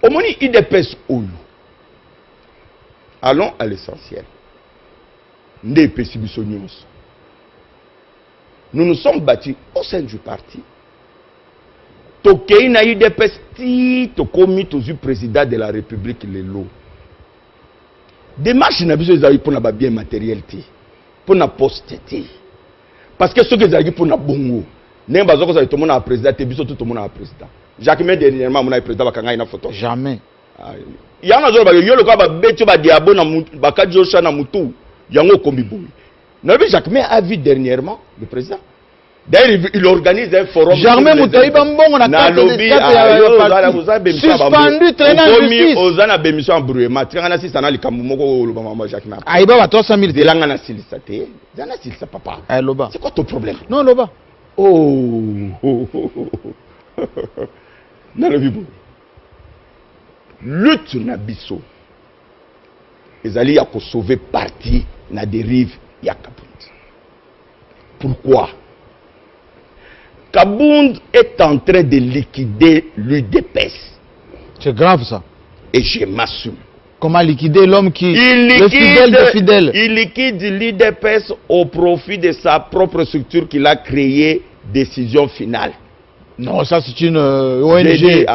Speaker 2: Au moins, il dépêche où. Allons à l'essentiel. Nous nous sommes battus au sein du parti. Tokei na UDPS ti to commis au président de la République lelo. Démarche na biso ezali pour na bien matériel ti, pour na poste ti. Parce que ce que ezali pour na bongo. Nem bazoko za to mona président te biso tout mona président. Jacques Mé dernièrement mona président bakanga ina photo.
Speaker 1: Jamais.
Speaker 2: Yana zo ba yolo ka ba beto ba diabo na bakaji osha na mutu yango kombi boui. Nabi Jacques Mé a vu dernièrement le président. D'ailleurs il organise un forum.
Speaker 1: Jamais Moutaï Bambon on a suspendu traînant en justice.
Speaker 2: Ozana bémission en brouillement. Trangana si sana likambo moko lo mama Jacques Mé.
Speaker 1: Aïba wa 300 000
Speaker 2: de langa na silisa te. Zana silisa papa.
Speaker 1: Ay loba.
Speaker 2: C'est quoi ton problème?
Speaker 1: Non loba.
Speaker 2: Oh. Na le bibo. Lutte na biso. Ezali ya ko sauver parti na dérive ya Kabound. Pourquoi? Kabound est en train de liquider l'UDPS.
Speaker 1: C'est grave ça.
Speaker 2: Et je m'assume.
Speaker 1: Comment liquider l'homme qui le fidèle des fidèles?
Speaker 2: Il liquide l'UDPS au profit de sa propre structure qu'il a créée, décision finale.
Speaker 1: Non, ça c'est une ONG.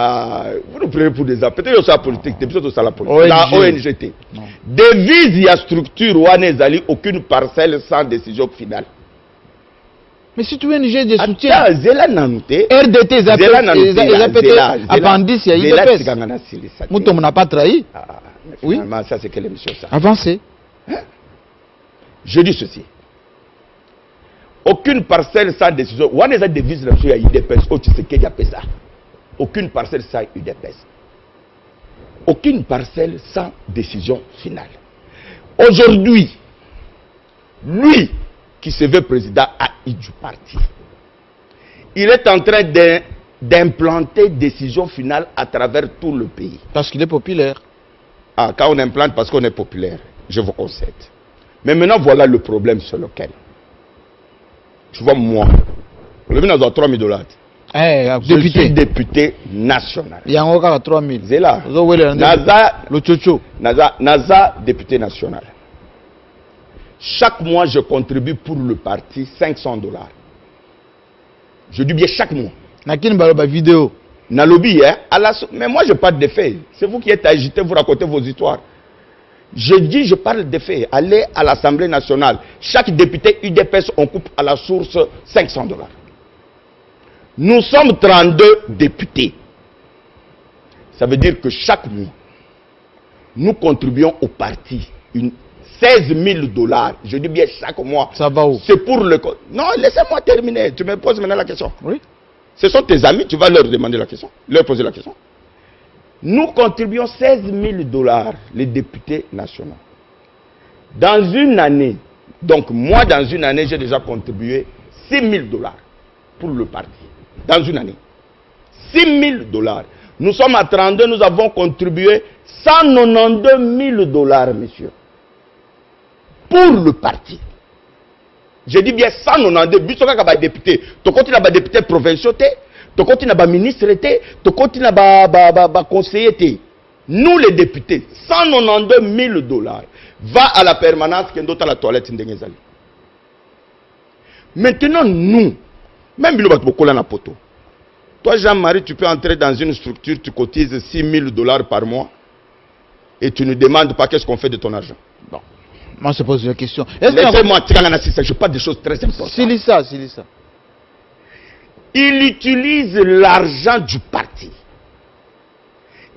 Speaker 2: Vous nous prenez pour des gens. Peut-être que c'est la politique, c'est la politique. La ONG.
Speaker 1: Non.
Speaker 2: Devise la structure ou n'ezali aucune parcelle sans décision finale.
Speaker 1: Mais si tu es ONG de soutien.
Speaker 2: RDT,
Speaker 1: appendice, il y a UDPS. Mouton n'a pas trahi. Oui.
Speaker 2: Ça c'est quelle émission ça?
Speaker 1: Avancez.
Speaker 2: Je dis ceci. Aucune parcelle sans décision. On a des devises là-dessus à UDPS. Oh, tu sais qu'il y a ça. Aucune parcelle sans UDPS. Aucune parcelle sans décision finale. Aujourd'hui, lui qui se veut président du parti, il est en train d'implanter décision finale à travers tout le pays.
Speaker 1: Parce qu'il est populaire.
Speaker 2: Ah, quand on implante parce qu'on est populaire, je vous concède. Mais maintenant, voilà le problème sur lequel. Tu vois, moi, le vin a 3 000 $. Je suis député national.
Speaker 1: Il y a encore 3 000.
Speaker 2: C'est là. Naza, député national. Chaque mois, je contribue pour le parti 500 $. Je dis bien chaque mois.
Speaker 1: Vidéo.
Speaker 2: Nalobi, hein? Mais moi, je parle des faits. C'est vous qui êtes agité, vous racontez vos histoires. Je dis, je parle des faits. Allez à l'Assemblée nationale. Chaque député UDPS, on coupe à la source 500 $. Nous sommes 32 députés. Ça veut dire que chaque mois, nous contribuons au parti 16 000 $. Je dis bien chaque mois.
Speaker 1: Ça va où?
Speaker 2: C'est pour le... Non, laissez-moi terminer. Tu me poses maintenant la question.
Speaker 1: Oui.
Speaker 2: Ce sont tes amis, tu vas leur demander la question, leur poser la question. Nous contribuons 16 000 $, les députés nationaux. Dans une année, donc moi dans une année, j'ai déjà contribué 6 000 $ pour le parti. Dans une année. 6 000 $. Nous sommes à 32, nous avons contribué 192 000 $, messieurs. Pour le parti. Je dis bien 192, bisoka ka député, to continue ba député provincial té, to continue ba ministre té, to continue ba conseiller té. Nous les députés, 192 000 $, va à la permanence que d'autres à la toilette ndengezali. Maintenant, nous, même Bilo Batbokola na poto. Toi, Jean-Marie, tu peux entrer dans une structure, tu cotises 6 000 $ par mois et tu ne demandes pas qu'est-ce qu'on fait de ton argent.
Speaker 1: Bon. Moi, je pose une question.
Speaker 2: Laissez-moi, je parle de choses très importantes.
Speaker 1: Silissa.
Speaker 2: Il utilise l'argent du parti.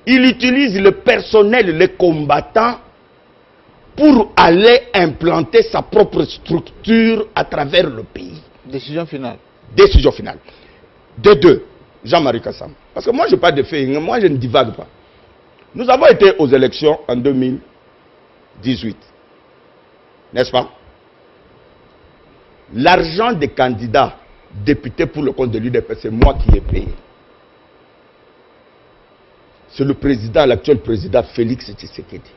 Speaker 2: Il utilise le personnel, les combattants, pour aller implanter sa propre structure à travers le pays.
Speaker 1: Décision finale.
Speaker 2: Décision finale. De deux, Jean-Marie Kassam. Parce que moi, je parle de faits, moi, je ne divague pas. Nous avons été aux élections en 2018. N'est-ce pas? L'argent des candidats députés pour le compte de l'UDP, c'est moi qui ai payé. C'est le président, l'actuel président Félix Tshisekedi.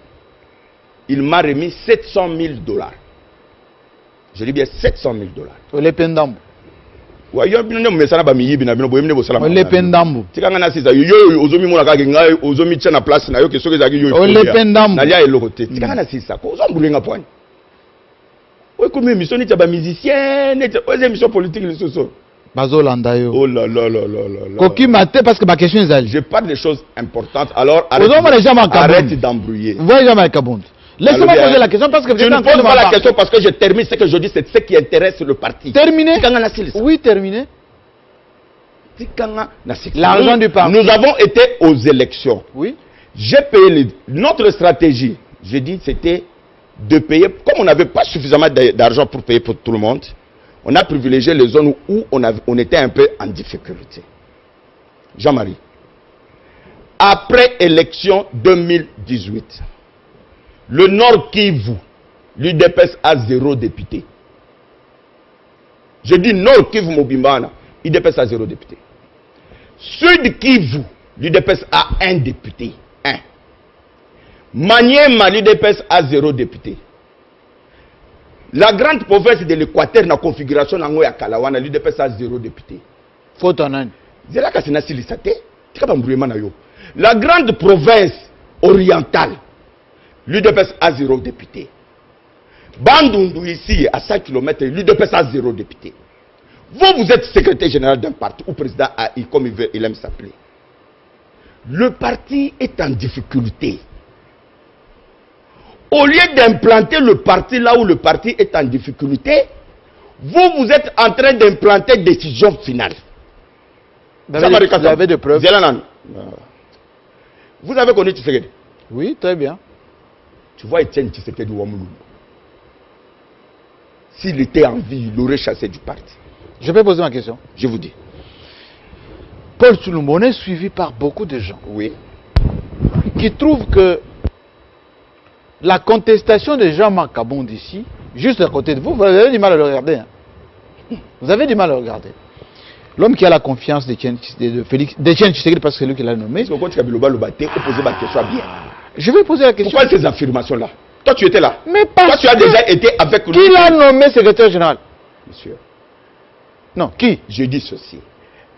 Speaker 2: Il m'a remis 700 000 $. Je dis bien 700 000 $.
Speaker 1: Le pendambu.
Speaker 2: Ouais, yo bino me sala ba miyibi na bino boyemne bo sala.
Speaker 1: Le pendambu.
Speaker 2: Tikanga na sisa yo ozomi mona ka ngai ozomi tshana place na yo ke soki zaki yo.
Speaker 1: Le pendambu.
Speaker 2: Na lia elokote. Tikanga na sisa ko ozombulenga point. Ouais, comme émission ni ba musicien, ni émission politique le soso.
Speaker 1: Bazolanda yo.
Speaker 2: Oh là là là là là.
Speaker 1: Koki maté parce que ma question est allée.
Speaker 2: Je parle des choses importantes. Alors
Speaker 1: arrête
Speaker 2: d'embrouiller.
Speaker 1: Vous voyez jamais Kabound. Laissez-moi poser la question parce que
Speaker 2: je ne pose pas la question parce que je termine ce que je dis, c'est ce qui intéresse le parti.
Speaker 1: Terminé. Oui, terminé. L'argent du parti.
Speaker 2: Nous avons été aux élections.
Speaker 1: Oui.
Speaker 2: J'ai payé notre stratégie. Je dis c'était de payer, comme on n'avait pas suffisamment d'argent pour payer pour tout le monde, on a privilégié les zones où on était un peu en difficulté. Jean-Marie, après élection 2018, le Nord Kivu, l'UDPS a 0 député. Je dis Nord Kivu Mobimbana, l'UDPS a 0 député. Sud Kivu, l'UDPS a 1 député. 1. Maniema, l'UDPS a 0 député. La grande province de l'Équateur, dans la configuration de Kalawana, l'UDPS a 0 député.
Speaker 1: Faut en un.
Speaker 2: La grande province orientale, l'UDPS a 0 député. Bandundu ici, à 5 km, l'UDPS a 0 député. Vous êtes secrétaire général d'un parti ou président AI, comme il aime s'appeler. Le parti est en difficulté. Au lieu d'implanter le parti là où le parti est en difficulté, vous êtes en train d'implanter décision finale.
Speaker 1: Vous avez des preuves?
Speaker 2: Vous avez connu Tshisekedi?
Speaker 1: Oui, très bien.
Speaker 2: Tu vois Etienne Tshisekedi Ouamoulou. S'il était en vie, il aurait chassé du parti.
Speaker 1: Je peux poser ma question?
Speaker 2: Je vous dis.
Speaker 1: Paul Tshilombo est suivi par beaucoup de gens.
Speaker 2: Oui.
Speaker 1: Qui trouvent que la contestation de Jean-Marc Kabound ici, juste à côté de vous, vous avez du mal à le regarder. Hein. Vous avez du mal à le regarder. L'homme qui a la confiance de Félix Tshisekedi parce que c'est lui qui l'a nommé.
Speaker 2: Je
Speaker 1: vais poser la question.
Speaker 2: Pourquoi ces affirmations-là? Toi, tu étais là.
Speaker 1: Mais parce
Speaker 2: toi, tu as déjà été avec lui.
Speaker 1: Qui l'a nommé secrétaire général?
Speaker 2: Monsieur.
Speaker 1: Non, qui?
Speaker 2: Je dis ceci.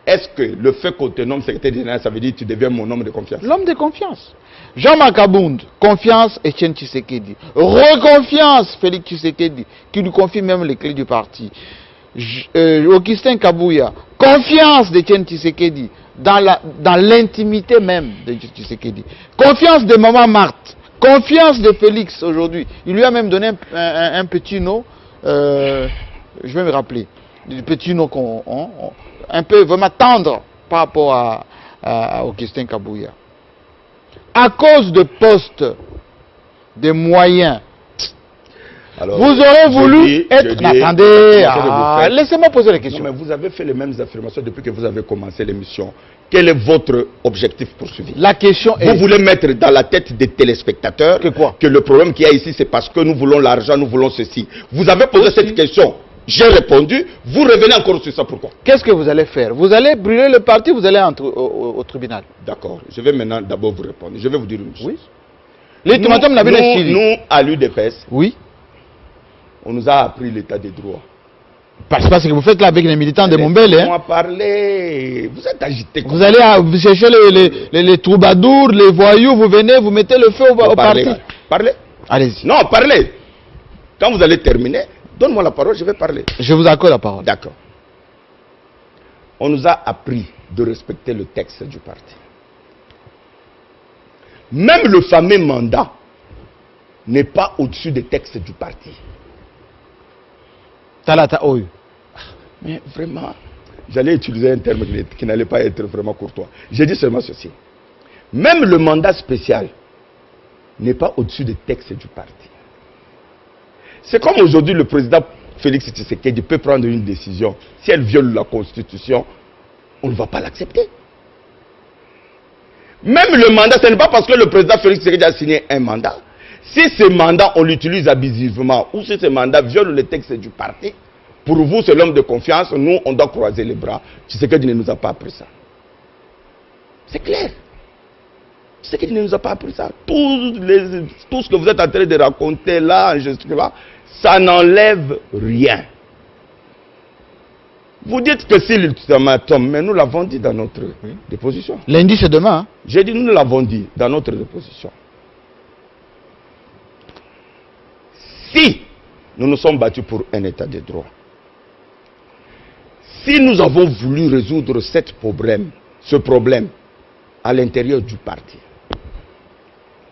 Speaker 2: Est-ce que le fait qu'on te nomme secrétaire général, ça veut dire que tu deviens mon homme de confiance?
Speaker 1: L'homme de confiance. Jean-Marc Kabound, confiance Etienne Tshisekedi. Reconfiance Félix Tshisekedi, qui lui confie même les clés du parti. Augustin Kabouya, confiance d'Etienne Tshisekedi dans l'intimité même de Tshisekedi. Confiance de Maman Marthe, confiance de Félix aujourd'hui. Il lui a même donné un petit nom, je vais me rappeler, du petit nom un peu vraiment tendre par rapport à Augustin Kabouya. À cause de postes, de moyens, alors, vous aurez voulu être... Attendez, laissez-moi poser la question.
Speaker 2: Non, mais vous avez fait les mêmes affirmations depuis que vous avez commencé l'émission. Quel est votre objectif poursuivi?
Speaker 1: La question est...
Speaker 2: Vous voulez mettre dans la tête des téléspectateurs que le problème qu'il y a ici, c'est parce que nous voulons l'argent, nous voulons ceci. Vous avez posé cette question. J'ai répondu. Vous revenez encore sur ça. Pourquoi?
Speaker 1: Qu'est-ce que vous allez faire? Vous allez brûler le parti, vous allez au tribunal.
Speaker 2: D'accord. Je vais maintenant d'abord vous répondre. Je vais vous dire une chose.
Speaker 1: Oui. Nous,
Speaker 2: à l'UDPS,
Speaker 1: oui,
Speaker 2: on nous a appris l'état des droits.
Speaker 1: Parce que vous faites là avec les militants de Mombele.
Speaker 2: Laissez-moi parler. Vous êtes agité.
Speaker 1: Vous allez chercher les troubadours, les voyous, vous venez, vous mettez le feu au parti.
Speaker 2: Parlez.
Speaker 1: Allez-y.
Speaker 2: Non, parlez. Quand vous allez terminer, Donne-moi la parole, je vais parler.
Speaker 1: Je vous accorde la parole.
Speaker 2: D'accord. On nous a appris de respecter le texte du parti. Même le fameux mandat n'est pas au-dessus des textes du parti.
Speaker 1: Talata Oyo.
Speaker 2: Mais vraiment, j'allais utiliser un terme qui n'allait pas être vraiment courtois. J'ai dit seulement ceci. Même le mandat spécial n'est pas au-dessus des textes du parti. C'est comme aujourd'hui le président Félix Tshisekedi peut prendre une décision. Si elle viole la Constitution, on ne va pas l'accepter. Même le mandat, ce n'est pas parce que le président Félix Tshisekedi a signé un mandat. Si ce mandat, on l'utilise abusivement, ou si ce mandat viole les textes du parti, pour vous, c'est l'homme de confiance, nous, on doit croiser les bras. Tshisekedi ne nous a pas appris ça. C'est clair. Tshisekedi ne nous a pas appris ça. Tout ce que vous êtes en train de raconter là, ça n'enlève rien. Vous dites que c'est l'ultimatum, mais nous l'avons dit dans notre déposition.
Speaker 1: Lundi, c'est demain. Hein?
Speaker 2: J'ai dit, nous l'avons dit dans notre déposition. Si nous nous sommes battus pour un état de droit, si nous avons voulu résoudre ce problème à l'intérieur du parti,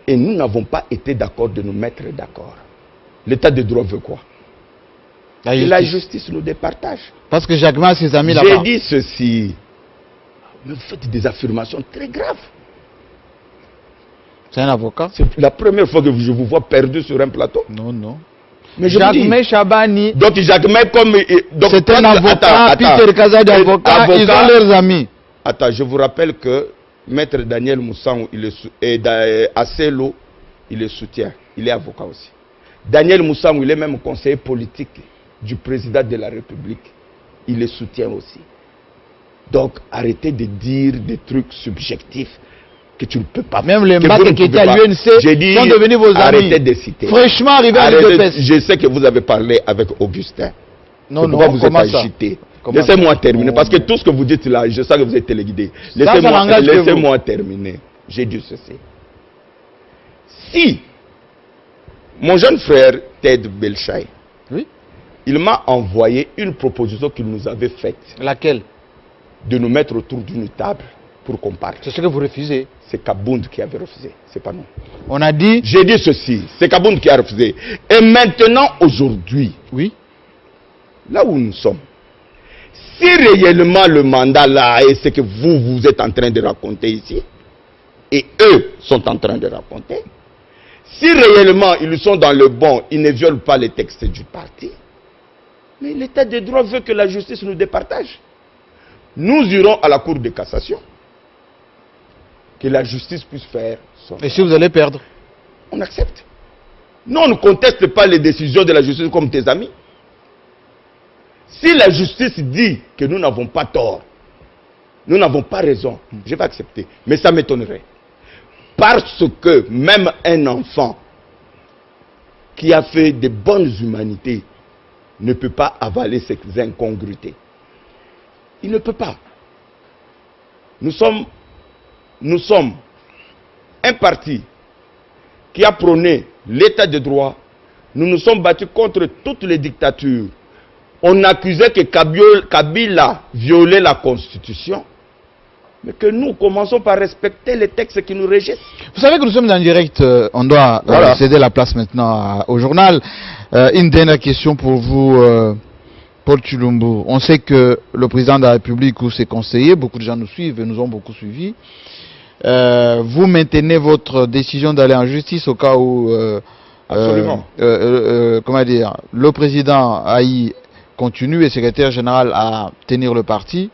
Speaker 2: et nous n'avons pas été d'accord de nous mettre d'accord, l'état de droit veut quoi? La justice nous départage.
Speaker 1: Parce que Jacquemain a ses amis là-bas.
Speaker 2: J'ai dit ceci. Mais vous faites des affirmations très graves.
Speaker 1: C'est un avocat?
Speaker 2: C'est la première fois que je vous vois perdu sur un plateau.
Speaker 1: Non, non.
Speaker 2: Mais
Speaker 1: Jacquemain Chabani.
Speaker 2: Donc Jacquemain comme...
Speaker 1: C'est un avocat, Peter Kazadi avocat, ils ont leurs amis.
Speaker 2: Attends, je vous rappelle que Maître Daniel Moussangou et Asselo, il le soutient. Il est avocat aussi. Daniel Moussangou, il est même conseiller politique du président de la République. Il le soutient aussi. Donc, arrêtez de dire des trucs subjectifs que tu ne peux pas.
Speaker 1: Même les maths qui étaient à l'UNC sont devenus vos amis.
Speaker 2: Arrêtez de citer.
Speaker 1: Fraîchement arrivé à l'UDPS.
Speaker 2: Je sais que vous avez parlé avec Augustin.
Speaker 1: Non, non,
Speaker 2: vous êtes agité. Laissez-moi terminer. Parce que tout ce que vous dites là, je sais que vous êtes téléguidé. Laissez-moi terminer. J'ai dit ceci. Si mon jeune frère Ted Belchaï,
Speaker 1: oui,
Speaker 2: il m'a envoyé une proposition qu'il nous avait faite.
Speaker 1: Laquelle?
Speaker 2: De nous mettre autour d'une table pour qu'on parle.
Speaker 1: C'est ce que vous refusez.
Speaker 2: C'est Kabound qui avait refusé, c'est pas nous.
Speaker 1: On a dit...
Speaker 2: J'ai dit ceci, c'est Kabound qui a refusé. Et maintenant, aujourd'hui,
Speaker 1: oui,
Speaker 2: là où nous sommes, si réellement le mandat là est ce que vous êtes en train de raconter ici, et eux sont en train de raconter, si réellement ils sont dans le bon, ils ne violent pas les textes du parti, mais l'état de droit veut que la justice nous départage. Nous irons à la Cour de cassation, que la justice puisse faire son...
Speaker 1: Et si vous allez perdre?
Speaker 2: On accepte. Nous, on ne conteste pas les décisions de la justice comme tes amis. Si la justice dit que nous n'avons pas tort, nous n'avons pas raison, je vais accepter. Mais ça m'étonnerait. Parce que même un enfant qui a fait de bonnes humanités ne peut pas avaler ces incongruités. Il ne peut pas. Nous sommes un parti qui a prôné l'état de droit. Nous nous sommes battus contre toutes les dictatures. On accusait que Kabila violait la Constitution. Mais que nous commençons par respecter les textes qui nous régissent.
Speaker 1: Vous savez que nous sommes en direct, on doit céder la place maintenant au journal. Une dernière question pour vous, Paul Tshilombo. On sait que le président de la République ou ses conseillers, beaucoup de gens nous suivent et nous ont beaucoup suivis. Vous maintenez votre décision d'aller en justice au cas où
Speaker 2: absolument.
Speaker 1: Comment dire, le président Aïe continue et secrétaire général à tenir le parti.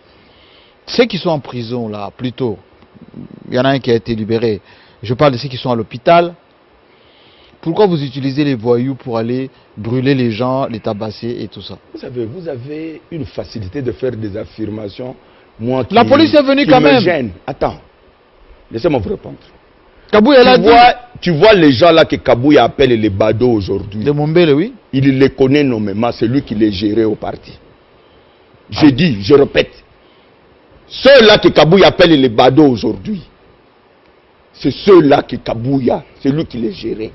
Speaker 1: Ceux qui sont en prison là, plutôt, il y en a un qui a été libéré. Je parle de ceux qui sont à l'hôpital. Pourquoi vous utilisez les voyous pour aller brûler les gens, les tabasser et tout ça?
Speaker 2: Vous avez une facilité de faire des affirmations. Moi
Speaker 1: la police est venue quand même.
Speaker 2: Gêne. Attends, laissez-moi vous répondre. Tu vois les gens là que Kabouya appelle les badauds aujourd'hui.
Speaker 1: De Mombele, oui.
Speaker 2: Il les connaît nommément, c'est lui qui les gérait au parti. J'ai dit, je répète. Ceux-là que Kabouya appelle les badauds aujourd'hui, c'est ceux-là que Kabouya, c'est lui qui les gérait.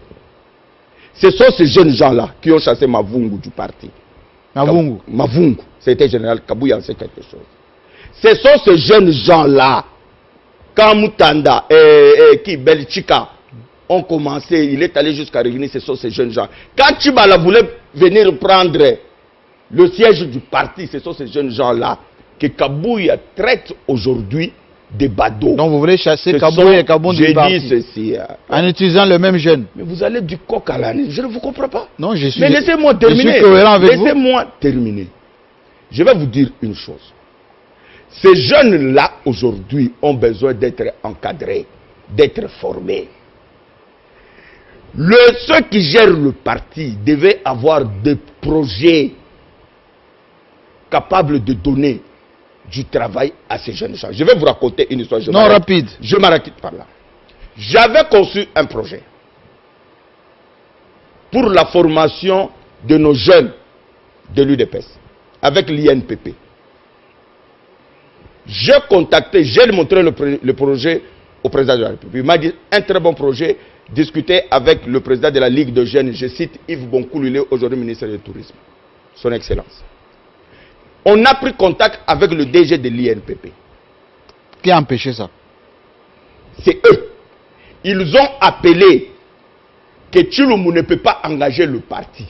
Speaker 2: Ce sont ces jeunes gens-là qui ont chassé Mavungu du parti.
Speaker 1: Mavungu.
Speaker 2: Mavungu, c'était général Kabouya, c'est quelque chose. Ce sont ces jeunes gens-là, quand Moutanda et Belchika ont commencé, il est allé jusqu'à réunir, ce sont ces jeunes gens. Quand Tchibala voulait venir prendre le siège du parti, ce sont ces jeunes gens-là que Kabouya traite aujourd'hui des badauds.
Speaker 1: Donc vous voulez chasser Kabouya et Kaboun du parti.
Speaker 2: J'ai dit ceci.
Speaker 1: En utilisant le même jeune.
Speaker 2: Mais vous allez du coq à l'âne. Je ne vous comprends pas.
Speaker 1: Non, je suis.
Speaker 2: Mais laissez-moi terminer.
Speaker 1: Je suis cohérent avec vous.
Speaker 2: Laissez-moi terminer. Je vais vous dire une chose. Ces jeunes-là, aujourd'hui, ont besoin d'être encadrés, d'être formés. Ceux qui gèrent le parti devaient avoir des projets capables de donner du travail à ces jeunes gens. Je vais vous raconter une histoire.
Speaker 1: Non, rapide.
Speaker 2: Je m'arrête par là. J'avais conçu un projet pour la formation de nos jeunes de l'UDPS avec l'INPP. J'ai contacté, j'ai montré le projet au président de la République. Il m'a dit un très bon projet, discuter avec le président de la Ligue de jeunes, je cite Yves Boncoul, il est aujourd'hui ministre du Tourisme, son Excellence. On a pris contact avec le DG de l'INPP.
Speaker 1: Qui a empêché ça?
Speaker 2: C'est eux. Ils ont appelé que Tshilombo ne peut pas engager le parti.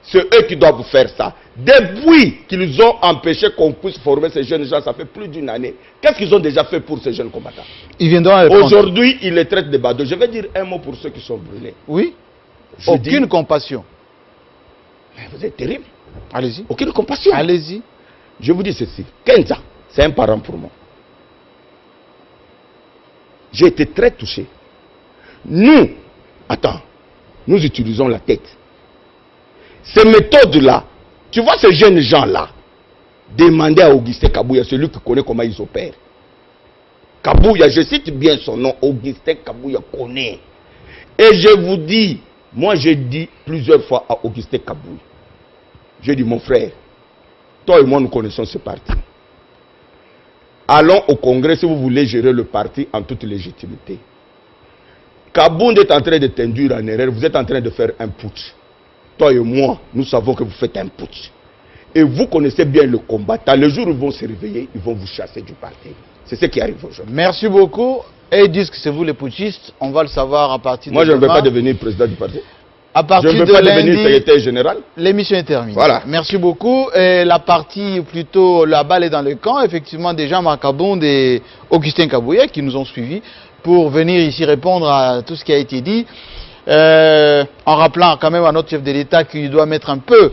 Speaker 2: C'est eux qui doivent faire ça. Depuis qu'ils ont empêché qu'on puisse former ces jeunes gens, ça fait plus d'une année. Qu'est-ce qu'ils ont déjà fait pour ces jeunes combattants?
Speaker 1: Ils viendront
Speaker 2: aujourd'hui, ils les traitent de badauds. Je vais dire un mot pour ceux qui sont brûlés.
Speaker 1: Oui. Aucune compassion.
Speaker 2: Mais vous êtes terrible.
Speaker 1: Allez-y.
Speaker 2: Aucune compassion.
Speaker 1: Allez-y.
Speaker 2: Je vous dis ceci. Kenza, c'est un parent pour moi. J'ai été très touché. Nous, nous utilisons la tête. Ces méthodes-là, tu vois ces jeunes gens-là, demandez à Augustin Kabouya, celui qui connaît comment ils opèrent. Kabouya, je cite bien son nom, Augustin Kabouya connaît. Et je vous dis, moi j'ai dit plusieurs fois à Augustin Kabouya, j'ai dit mon frère, toi et moi nous connaissons ce parti. Allons au Congrès si vous voulez gérer le parti en toute légitimité. Kabound est en train de t'induire en erreur, vous êtes en train de faire un putsch. Toi et moi, nous savons que vous faites un putsch. Et vous connaissez bien le combattant. Le jour où ils vont se réveiller, ils vont vous chasser du parti. C'est ce qui arrive aujourd'hui.
Speaker 1: Merci beaucoup. Et ils disent que c'est vous les putschistes. On va le savoir à partir de
Speaker 2: moi, je ne vais pas devenir président du parti.
Speaker 1: À partir
Speaker 2: je ne veux
Speaker 1: de
Speaker 2: pas
Speaker 1: lundi,
Speaker 2: devenir secrétaire général.
Speaker 1: L'émission est terminée.
Speaker 2: Voilà.
Speaker 1: Merci beaucoup. Et la partie, plutôt, la balle est dans le camp. Effectivement, déjà, Marc-Kabound et Augustin Kabouya qui nous ont suivis pour venir ici répondre à tout ce qui a été dit. En rappelant quand même à notre chef de l'État qu'il doit mettre un peu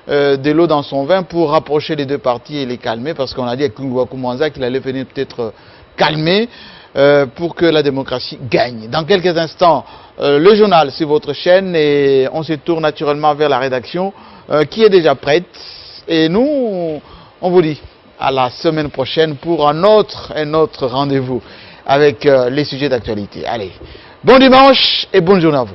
Speaker 1: de l'eau dans son vin pour rapprocher les deux partis et les calmer, parce qu'on a dit à Kungwa Koumanza qu'il allait venir peut-être calmer pour que la démocratie gagne. Dans quelques instants, le journal, c'est votre chaîne, et on se tourne naturellement vers la rédaction qui est déjà prête. Et nous, on vous dit à la semaine prochaine pour un autre rendez-vous avec les sujets d'actualité. Allez, bon dimanche et bonne journée à vous.